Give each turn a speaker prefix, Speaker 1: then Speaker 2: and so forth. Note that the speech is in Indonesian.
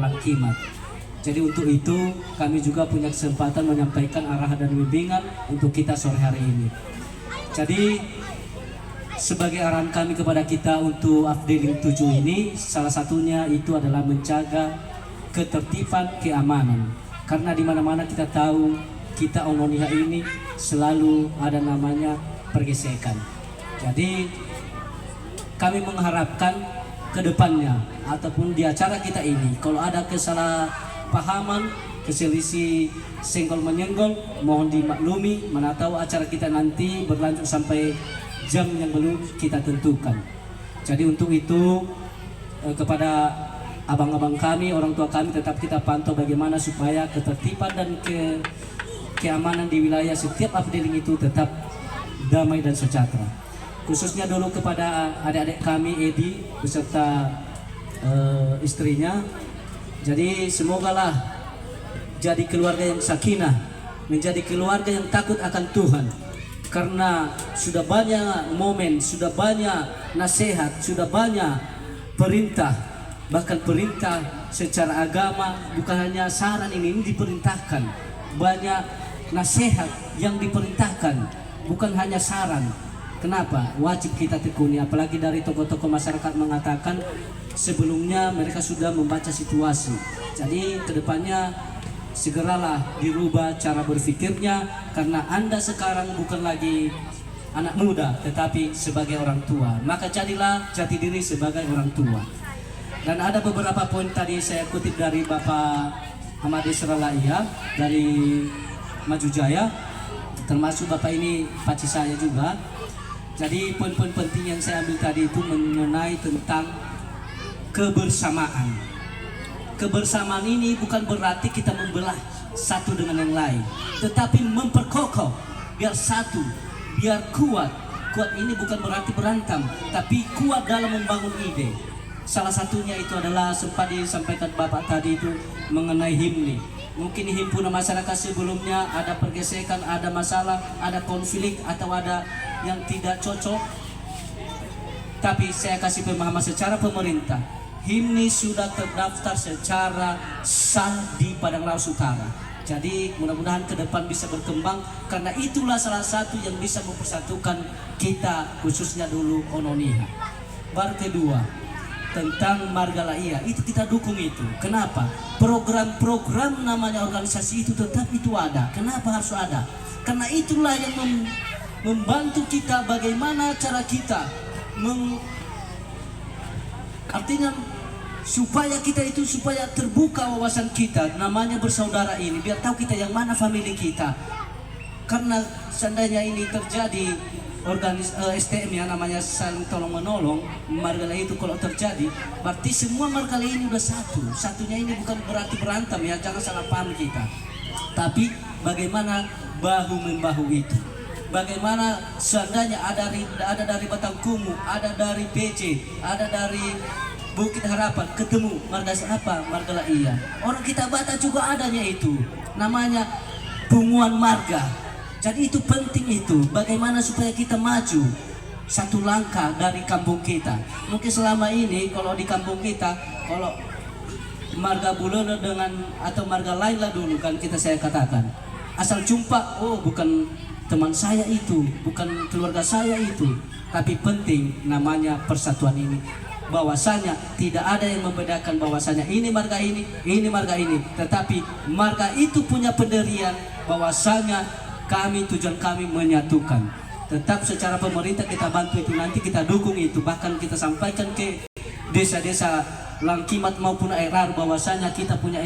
Speaker 1: Langkimat. Jadi untuk itu kami juga punya kesempatan menyampaikan arahan dan bimbingan untuk kita sore hari ini. Jadi sebagai arahan kami kepada kita untuk Afdeling 7 ini, salah satunya itu adalah menjaga ketertiban keamanan. Karena di mana-mana kita tahu kita Ononiha ini selalu ada namanya pergesekan. Jadi kami mengharapkan ke depannya ataupun di acara kita ini, kalau ada kesalahpahaman, keselisih senggol menyenggol, mohon dimaklumi, mana tahu acara kita nanti berlanjut sampai jam yang belum kita tentukan. Jadi untuk itu kepada abang-abang kami, orang tua kami, tetap kita pantau bagaimana supaya ketertiban dan keamanan di wilayah setiap Afdeling itu tetap damai dan sejahtera. Khususnya dulu kepada adik-adik kami Edi beserta istrinya. Jadi semogalah jadi keluarga yang sakinah, menjadi keluarga yang takut akan Tuhan. Karena sudah banyak momen, sudah banyak nasihat, sudah banyak perintah, bahkan perintah secara agama, bukan hanya saran ini diperintahkan, banyak nasihat yang diperintahkan, bukan hanya saran. Kenapa? Wajib kita tekuni, apalagi dari tokoh-tokoh masyarakat mengatakan sebelumnya mereka sudah membaca situasi. Jadi kedepannya segeralah dirubah cara berpikirnya, karena Anda sekarang bukan lagi anak muda tetapi sebagai orang tua, maka jadilah jati diri sebagai orang tua. Dan ada beberapa poin tadi saya kutip dari Bapak Ahmad Israelaya dari Maju Jaya, termasuk Bapak ini paci saya juga. Jadi poin-poin penting yang saya ambil tadi itu mengenai tentang kebersamaan. Kebersamaan ini bukan berarti kita membelah satu dengan yang lain, tetapi memperkokoh biar satu, biar kuat. Kuat ini bukan berarti berantem, tapi kuat dalam membangun ide. Salah satunya itu adalah sempat disampaikan Bapak tadi itu mengenai himni. Mungkin himpunan masyarakat sebelumnya ada pergesekan, ada masalah, ada konflik atau ada yang tidak cocok. Tapi saya kasih pemahaman secara pemerintah, himni sudah terdaftar secara sah di Padang Laos Utara. Jadi mudah-mudahan ke depan bisa berkembang, karena itulah salah satu yang bisa mempersatukan kita, khususnya dulu Ononiha. Baru kedua, tentang Marga Laia, itu kita dukung itu. Kenapa? Program-program namanya organisasi itu tetap itu ada. Kenapa harus ada? Karena itulah yang membantu kita bagaimana cara kita artinya supaya kita itu supaya terbuka wawasan kita, namanya bersaudara ini, biar tahu kita yang mana famili kita. Karena seandainya ini terjadi STM ya, namanya saling tolong menolong, marga lain itu kalau terjadi berarti semua marga lain ini udah satu. Satunya ini bukan berarti berantem ya, jangan salah paham kita, tapi bagaimana bahu membahu itu. Bagaimana seandainya ada dari Batangkumu, ada dari PJ, ada dari Bukit Harapan, ketemu marga apa? Marga Laia. Orang kita Batak juga adanya itu, namanya Punguan Marga. Jadi itu penting itu, bagaimana supaya kita maju satu langkah dari kampung kita. Mungkin selama ini kalau di kampung kita, kalau marga Bulana dengan atau marga lain lah dulu kan saya katakan, asal jumpa, oh bukan teman saya itu, bukan keluarga saya itu. Tapi penting namanya persatuan ini, bahwasanya tidak ada yang membedakan bahwasanya ini marga ini marga ini, tetapi marga itu punya pendirian bahwasanya tujuan kami menyatukan. Tetap secara pemerintah kita bantu itu, nanti kita dukung itu, bahkan kita sampaikan ke desa-desa Langkimat maupun Airar bahwasanya kita punya